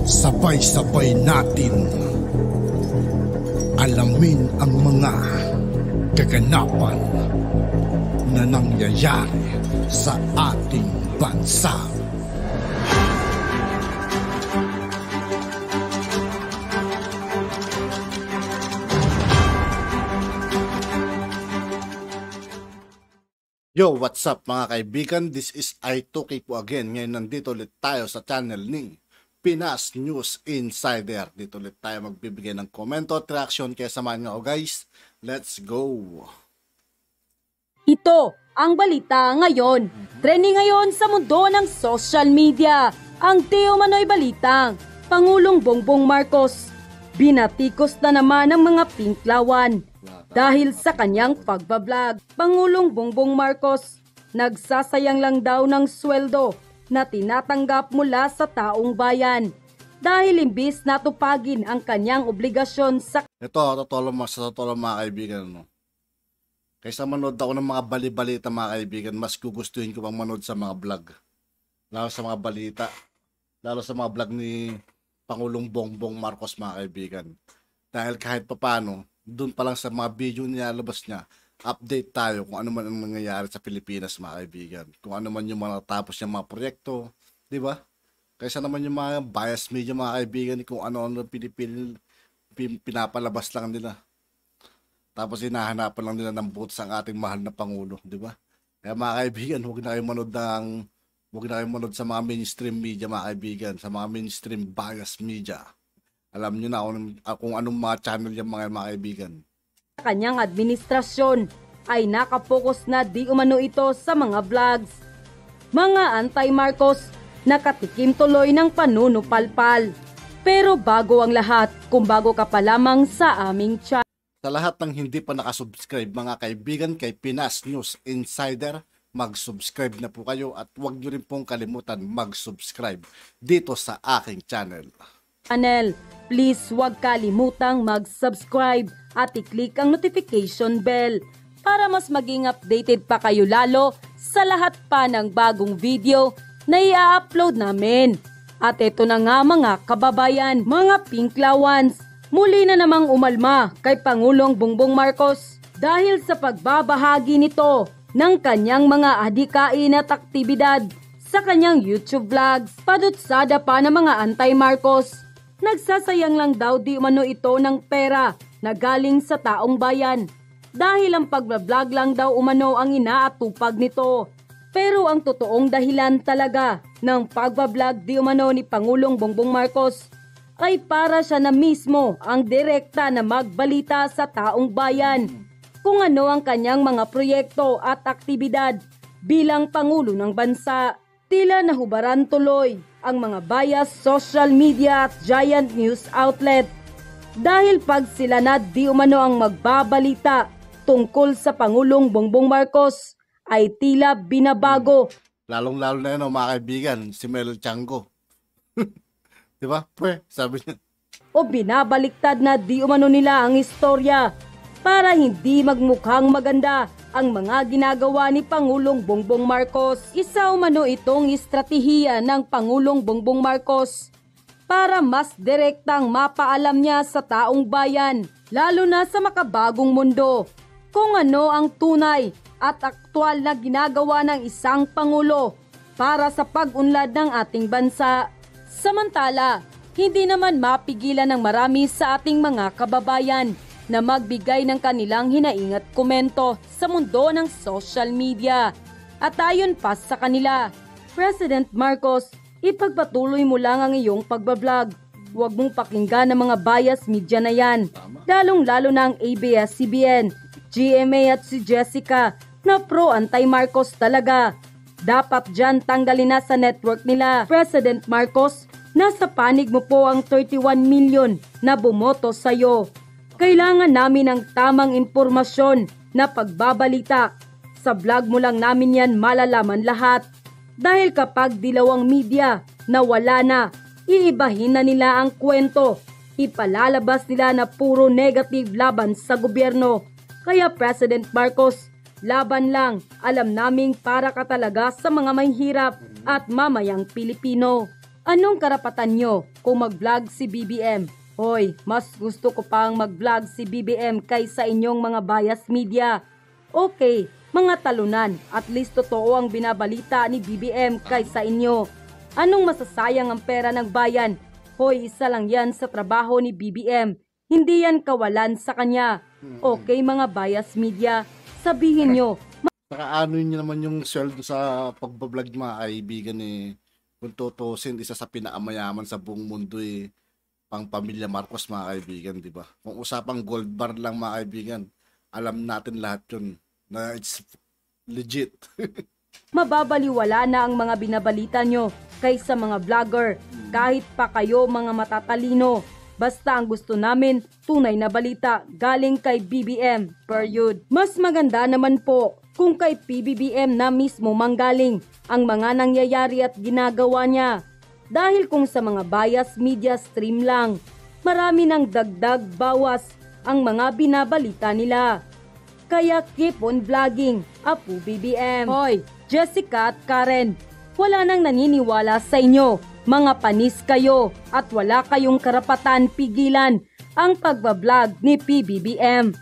Sabay-sabay natin alamin ang mga kaganapan na nangyayari sa ating bansa. Yo, what's up mga kaibigan? This is I2K po again. Ngayon nandito ulit tayo sa channel ni Pinas News Insider. Dito ulit tayo magbibigay ng komento at reaction. Kaya samahan nyo ako guys. Let's go! Ito ang balita ngayon. Trending ngayon sa mundo ng social media. Ang Teo Manoy balitang Pangulong Bongbong Marcos binatikos na naman ng mga pinklawan dahil sa kanyang pagbablog. Pangulong Bongbong Marcos nagsasayang lang daw ng sweldo na tinatanggap mula sa taong bayan dahil imbis na tupagin ang kanyang obligasyon sa... Ito, totoo lang mga kaibigan. No? Kaysa manood ako ng mga bali-balita mga kaibigan, mas gugustuhin ko pang manood sa mga vlog. Lalo sa mga balita. Lalo sa mga vlog ni Pangulong Bongbong Marcos mga kaibigan. Dahil kahit papano, doon pa lang sa mga video niya, labas niya, update tayo kung ano man ang nangyayari sa Pilipinas mga kaibigan. Kung ano man yung mga tapos yung mga proyekto, di ba? Kaysa naman yung mga bias media mga kaibigan, kung ano-ano pinapalabas lang nila. Tapos hinahanapan lang nila ng votes ang ating mahal na Pangulo, di ba? Kaya mga kaibigan, huwag na kayo manood sa mga mainstream media mga kaibigan, sa mga mainstream bias media. Alam nyo na kung anong mga channel yung mga kaibigan. Kanyang administrasyon ay nakapokus na di umano ito sa mga vlogs. Mga anti-Marcos nakatikim tuloy ng panunupalpal. Pero bago ang lahat, kung bago ka pa lamang sa aming channel. Sa lahat ng hindi pa nakasubscribe mga kaibigan kay Pinas News Insider, mag-subscribe na po kayo at huwag nyo rin pong kalimutan mag-subscribe dito sa aking channel. Please huwag kalimutang mag-subscribe at i-click ang notification bell para mas maging updated pa kayo lalo sa lahat pa ng bagong video na i-upload namin. At ito na nga mga kababayan, mga pinklawans, muli na namang umalma kay Pangulong Bongbong Marcos dahil sa pagbabahagi nito ng kanyang mga adikain at aktibidad sa kanyang YouTube vlogs. Padutsada pa ng mga anti-Marcos. Nagsasayang lang daw di umano ito ng pera na galing sa taong bayan dahil ang pagbablog lang daw umano ang inaatupag nito. Pero ang totoong dahilan talaga ng pagbablog di umano ni Pangulong Bongbong Marcos ay para siya na mismo ang direkta na magbalita sa taong bayan kung ano ang kanyang mga proyekto at aktibidad bilang Pangulo ng bansa. Tila nahubaran tuloy ang mga bias social media at giant news outlet dahil pag sila na di umano ang magbabalita tungkol sa Pangulong Bongbong Marcos ay tila binabago. Lalong-lalo na yun mga kaibigan, si Mel Chango. Di ba? Sabi niya. O binabaliktad na di umano nila ang istorya para hindi magmukhang maganda ang mga ginagawa ni Pangulong Bongbong Marcos. Isa umano itong estratehiya ng Pangulong Bongbong Marcos para mas direktang mapaalam niya sa taong bayan, lalo na sa makabagong mundo, kung ano ang tunay at aktwal na ginagawa ng isang Pangulo para sa pag-unlad ng ating bansa. Samantala, hindi naman mapigilan ng marami sa ating mga kababayan na magbigay ng kanilang hinaing at komento sa mundo ng social media. At ayon pa sa kanila, President Marcos, ipagpatuloy mo lang ang iyong pagbablog. Huwag mong pakinggan ang mga bias media na yan. Lalong-lalo na ang ABS-CBN, GMA at si Jessica na pro-anti-Marcos talaga. Dapat dyan tanggalin na sa network nila. President Marcos, nasa panig mo po ang 31 million na bumoto sa'yo. Kailangan namin ng tamang impormasyon na pagbabalita. Sa vlog mo lang namin yan malalaman lahat. Dahil kapag dilawang media na wala na, iibahin na nila ang kwento. Ipalalabas nila na puro negative laban sa gobyerno. Kaya President Marcos, laban lang. Alam naming para ka talaga sa mga mahihirap at mamayang Pilipino. Anong karapatan nyo kung mag-vlog si BBM? Hoy, mas gusto ko pang mag-vlog si BBM kaysa inyong mga bias media. Okay, mga talunan, at least totoo ang binabalita ni BBM kaysa inyo. Anong masasayang ang pera ng bayan? Hoy, isa lang yan sa trabaho ni BBM. Hindi yan kawalan sa kanya. Okay mga bias media, sabihin nyo. Saka ano yun naman yung sweldo sa pagbablog mga kaibigan eh. Kung tutusin, isa sa pinakamayaman sa buong mundo eh. Pang pamilya Marcos mga kaibigan, di ba? Kung usapang gold bar lang mga kaibigan, alam natin lahat yun na it's legit. Mababaliwala na ang mga binabalita nyo kaysa mga vlogger. Kahit pa kayo mga matatalino. Basta ang gusto namin, tunay na balita galing kay BBM, period. Mas maganda naman po kung kay PBBM na mismo manggaling ang mga nangyayari at ginagawa niya. Dahil kung sa mga bias media stream lang, marami ng dagdag bawas ang mga binabalita nila. Kaya keep on vlogging, Apo BBM. Hoy, Jessica at Karen, wala nang naniniwala sa inyo. Mga panis kayo at wala kayong karapatan pigilan ang pagbablog ni PBBM.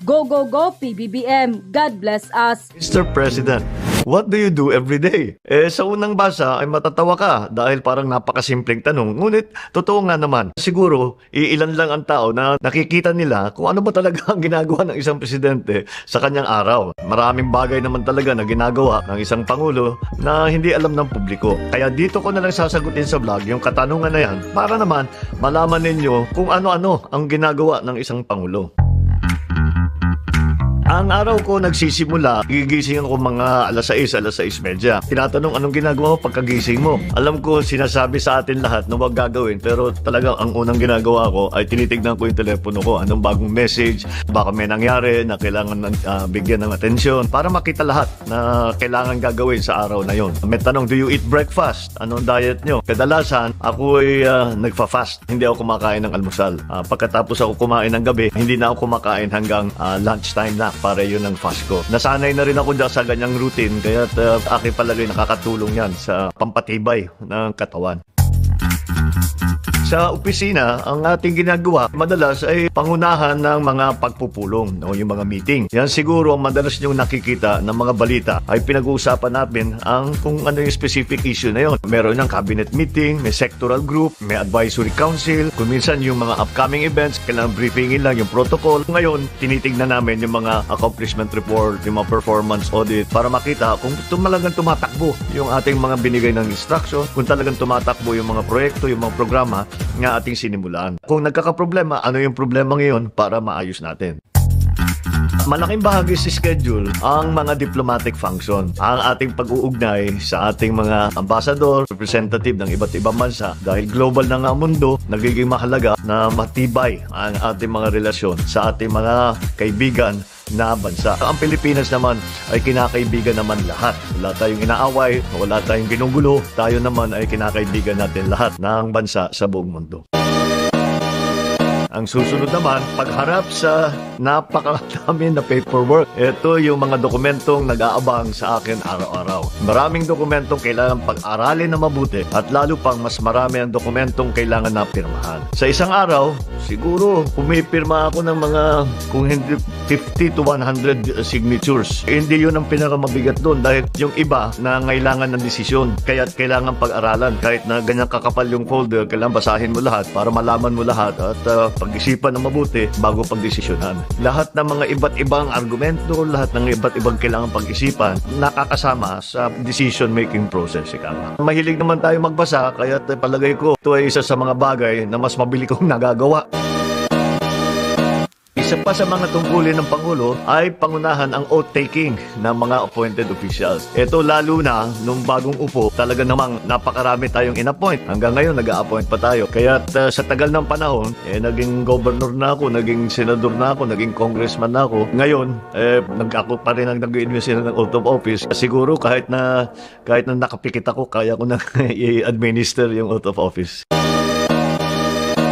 Go, go, go PBBM! God bless us! Mr. President, what do you do every day? Sa unang basa ay matatawa ka dahil parang napakasimpleng tanong. Ngunit, totoo nga naman, siguro, iilan lang ang tao na nakikita nila kung ano ba talaga ang ginagawa ng isang presidente sa kanyang araw. Maraming bagay naman talaga na ginagawa ng isang pangulo na hindi alam ng publiko. Kaya dito ko na lang sasagutin sa vlog yung katanungan na yan para naman malaman ninyo kung ano-ano ang ginagawa ng isang pangulo. Ang araw ko nagsisimula, gigising ako mga alas 6, alas 6:30. Tinatanong anong ginagawa mo pagkagising mo. Alam ko sinasabi sa atin lahat na wag gagawin, pero talagang ang unang ginagawa ko ay tinitignan ko yung telepono ko. Anong bagong message, baka may nangyari na kailangan bigyan ng atensyon para makita lahat na kailangan gagawin sa araw na yon. May tanong, do you eat breakfast? Anong diet nyo? Kadalasan, ako ay nagfa-fast. Hindi ako kumakain ng almusal. Pagkatapos ako kumain ng gabi, hindi na ako kumakain hanggang lunchtime na. Para yun ang fast ko. Nasanay na rin ako dyan sa ganyang routine, kaya aking palagay nakakatulong yan sa pampatibay ng katawan. Sa opisina, ang ating ginagawa madalas ay pangunahan ng mga pagpupulong o yung mga meeting. Yan siguro ang madalas nyo nakikita ng mga balita ay pinag-uusapan natin ang kung ano yung specific issue na yun. Meron ng cabinet meeting, may sectoral group, may advisory council, kung minsan yung mga upcoming events, kailangan briefingin lang yung protocol. Ngayon, tinitignan namin yung mga accomplishment report, yung mga performance audit para makita kung talagang tumatakbo yung ating mga binigay ng instruction, kung talagang tumatakbo yung mga proyekto, yung mga programa nga ating sinimulaan. Kung nagkakaproblema, ano yung problema ngayon para maayos natin? Malaking bahagi sa schedule ang mga diplomatic function. Ang ating pag-uugnay sa ating mga ambassador, representative ng iba't ibang bansa. Dahil global na nga ang mundo, nagiging mahalaga na matibay ang ating mga relasyon sa ating mga kaibigan na bansa. Ang Pilipinas naman ay kinakaibigan naman lahat. Wala tayong inaaway, wala tayong ginugulo. Tayo naman ay kinakaibigan natin lahat ng bansa sa buong mundo. Ang susunod naman, pagharap sa napakadami na paperwork. Ito yung mga dokumentong nag-aabang sa akin araw-araw. Maraming dokumentong kailangan pag-aralin na mabuti at lalo pang mas marami ang dokumentong kailangan na pirmahan. Sa isang araw, siguro pumipirma ako ng mga kung hindi 50 to 100 signatures. Hindi yun ang pinakamabigat doon dahil yung iba na kailangan ng desisyon. Kaya kailangan pag-aralan. Kahit na ganyan kakapal yung folder, kailangan basahin mo lahat para malaman mo lahat at pag-isipan na mabuti bago pagdesisyonan. Lahat ng mga iba't ibang argumento, lahat ng iba't ibang kailangan pag-isipan, nakakasama sa decision-making process. Mahilig naman tayo magbasa, kaya palagay ko ito ay isa sa mga bagay na mas mabili kong nagagawa. Isa pa sa mga tungkulin ng Pangulo ay pangunahan ang oath-taking ng mga appointed officials. Ito lalo na nung bagong upo, talaga namang napakarami tayong in-appoint. Hanggang ngayon, nag-a-appoint pa tayo. Kaya sa tagal ng panahon, naging governor na ako, naging senador na ako, naging congressman na ako. Ngayon, ako pa rin ang nag-administer ng oath of office. Siguro kahit na nakapikit ako, kaya ko na i-administer yung oath of office.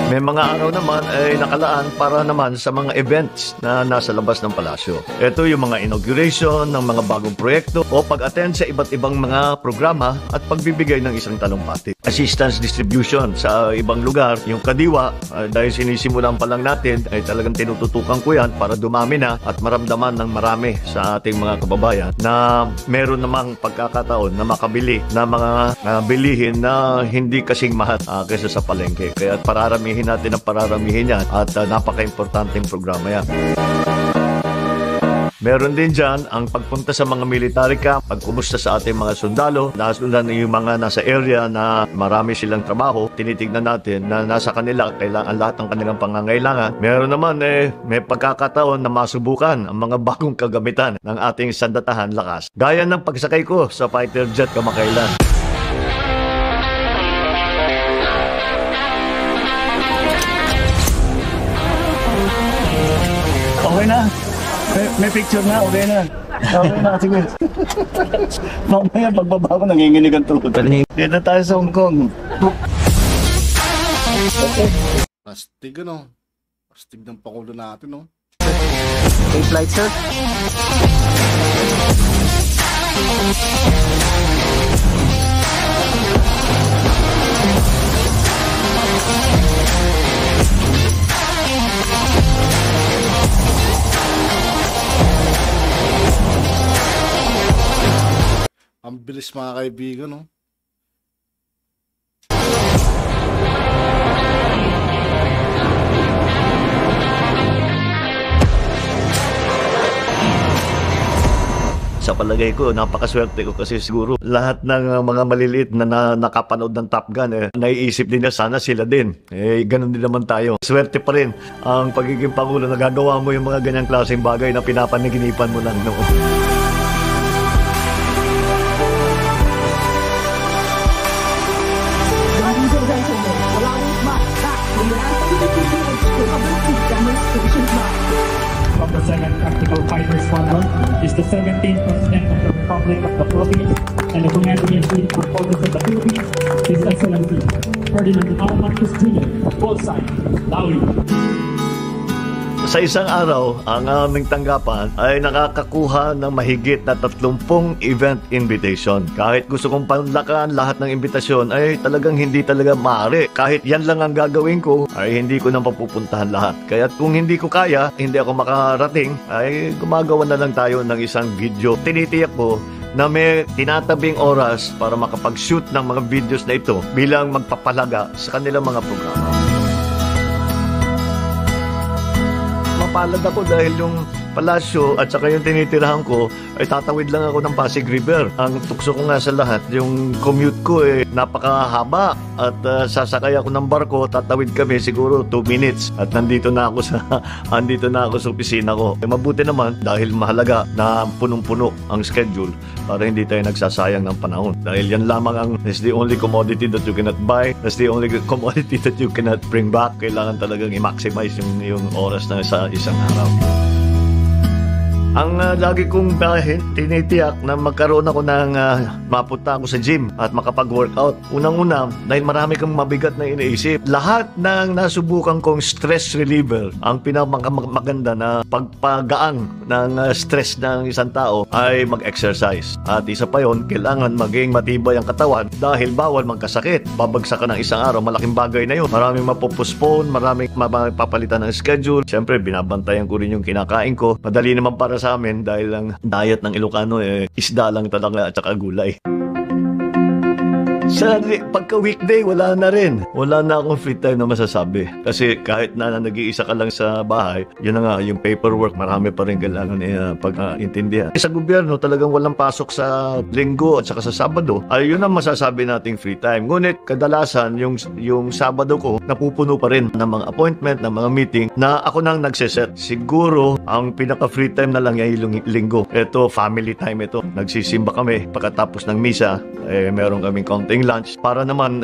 May mga araw naman ay nakalaan para naman sa mga events na nasa labas ng palasyo. Ito yung mga inauguration ng mga bagong proyekto o pag-attend sa iba't ibang mga programa at pagbibigay ng isang talumpati. assistance distribution sa ibang lugar. Yung Kadiwa, dahil sinisimulan pa lang natin, ay talagang tinututukan ko yan para dumami na at maramdaman ng marami sa ating mga kababayan na meron namang pagkakataon na makabili na mga bilihin na hindi kasing mahal kaysa sa palengke. Kaya pararamihin natin ang pararamihin yan at napaka-importanteng programa yan. Meron din dyan ang pagpunta sa mga military camp, pagkumusta sa ating mga sundalo, nasundan yung mga nasa area na marami silang trabaho, tinitignan natin na nasa kanila kailangan lahat ng kanilang pangangailangan. Meron naman may pagkakataon na masubukan ang mga bagong kagamitan ng ating sandatahan lakas. Gaya ng pagsakay ko sa fighter jet kamakailan. Okay na. May picture na, okay na. Okay na, sige. Mamaya pagbaba ko, nanginginig ang tuhod. Dito tayo sa Hong Kong. Astig ano? Astig ng Pangulo natin, no? Take flight, sir. Ang bilis mga kaibigan, no? Sa palagay ko, napakaswerte ko kasi siguro lahat ng mga maliliit na nakapanood ng Top Gun, naiisip din na sana sila din. Ganun din naman tayo. Swerte pa rin ang pagiging Pangulo, nagagawa mo yung mga ganyang klaseng bagay na pinapanaginipan mo lang noon. Of the 2nd Tactical Fighter Squadron is the 17th President of the Republic of the Philippines and the Commander-in-Chief of Forces of the Philippines, His Excellency Ferdinand R. Marcos Jr. of Bonsai, Lauri. Sa isang araw, ang aming tanggapan ay nakakakuha ng mahigit na 30 event invitation. Kahit gusto kong panlakan lahat ng imbitasyon ay talagang hindi talaga maaari. Kahit yan lang ang gagawin ko ay hindi ko nang papupuntahan lahat. Kaya kung hindi ko kaya, hindi ako makarating, ay gumagawa na lang tayo ng isang video. Tinitiyak ko na may tinatabing oras para makapag-shoot ng mga videos na ito bilang magpapalaga sa kanilang mga programa. Mapalad ako dahil yung palasyo at saka yung tinitirahan ko ay tatawid lang ako ng Pasig River. Ang tukso ko nga sa lahat, yung commute ko napakahaba at sasakay ako ng barko, tatawid kami siguro 2 minutes at nandito na ako sa opisina ko. Mabuti naman dahil mahalaga na punong-puno ang schedule para hindi tayo nagsasayang ng panahon. Dahil yan lamang that's the only commodity that you cannot buy, that's the only commodity that you cannot bring back. Kailangan talagang i-maximize yung oras na sa isang araw. Ang lagi kong tinitiyak na magkaroon ako ng mapunta ako sa gym at makapag-workout. Unang-una, dahil marami kang mabigat na iniisip. Lahat ng nasubukan kong stress reliever, ang pinakamaganda na pagpagaan ng stress ng isang tao ay mag-exercise. At isa pa yon, kailangan maging matibay ang katawan dahil bawal magkasakit. Babagsak ka ng isang araw, malaking bagay na yun. Maraming mapupospone, maraming mapapalitan ng schedule. Siyempre, binabantayan ko rin yung kinakain ko. Madali naman para sa amin dahil ang diet ng Ilocano isda lang talaga at saka gulay. Sa pagka weekday, wala na rin. Wala na akong free time na masasabi. Kasi kahit na nag-iisa ka lang sa bahay, yun na nga, yung paperwork, marami pa rin kailangan pag-intindihan. Sa gobyerno, talagang walang pasok sa linggo at saka sa Sabado. Ay, yun ang masasabi nating free time. Ngunit, kadalasan, yung Sabado ko, napupuno pa rin ng mga appointment, ng mga meeting, na ako nang nagsiset. Siguro, ang pinaka-free time na lang yung linggo. Ito, family time ito. Nagsisimba kami. Pagkatapos ng misa, meron kaming konting lunch para naman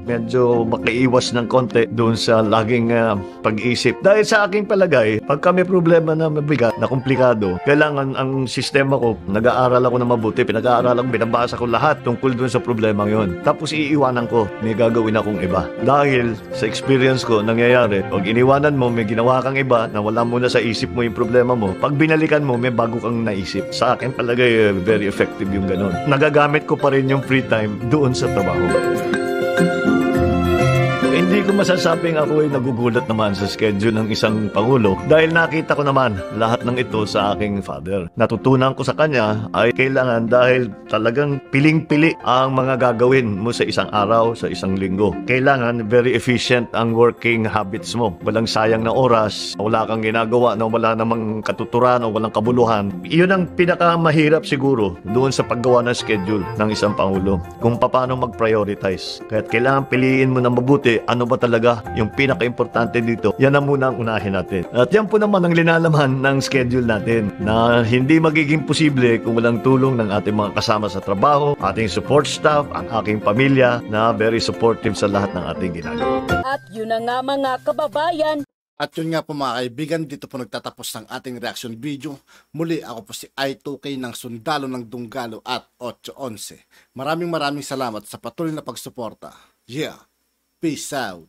medyo makaiwas ng konti doon sa laging pag-iisip. Dahil sa aking palagay, pag may problema na mabigat, na komplikado, kailangan ang sistema ko, nag-aaral ako na mabuti, pinag-aaralan ko, binabasa ko lahat tungkol doon sa problema yon. Tapos iiwanan ko, may gagawin akong iba. Dahil sa experience ko, nangyayari, pag iniwanan mo, may ginawa kang iba na wala muna sa isip mo yung problema mo, pag binalikan mo, may bago kang naisip. Sa akin palagay, very effective yung ganun. Nagagamit ko pa rin yung free time doon sa trabaho. Hindi ko masasabing ako ay nagugulat naman sa schedule ng isang Pangulo dahil nakita ko naman lahat ng ito sa aking father. Natutunan ko sa kanya ay kailangan dahil talagang piling-pili ang mga gagawin mo sa isang araw, sa isang linggo. Kailangan very efficient ang working habits mo. Walang sayang na oras, wala kang ginagawa na wala namang katuturan o walang kabuluhan. Iyon ang pinakamahirap siguro doon sa paggawa ng schedule ng isang Pangulo. Kung paano mag-prioritize. Kaya kailangan piliin mo na mabuti ano ba talaga yung pinaka-importante dito. Yan ang muna ang unahin natin. At yan po naman ang linalaman ng schedule natin na hindi magiging posible kung walang tulong ng ating mga kasama sa trabaho, ating support staff, ang aking pamilya na very supportive sa lahat ng ating ginagawa. At yun na nga mga kababayan, At yun nga po mga kaibigan, dito po nagtatapos ng ating reaction video. Muli ako po si I2K ng Sundalo ng Dunggalo at 811. Maraming salamat sa patuloy na pagsuporta. Yeah, peace out.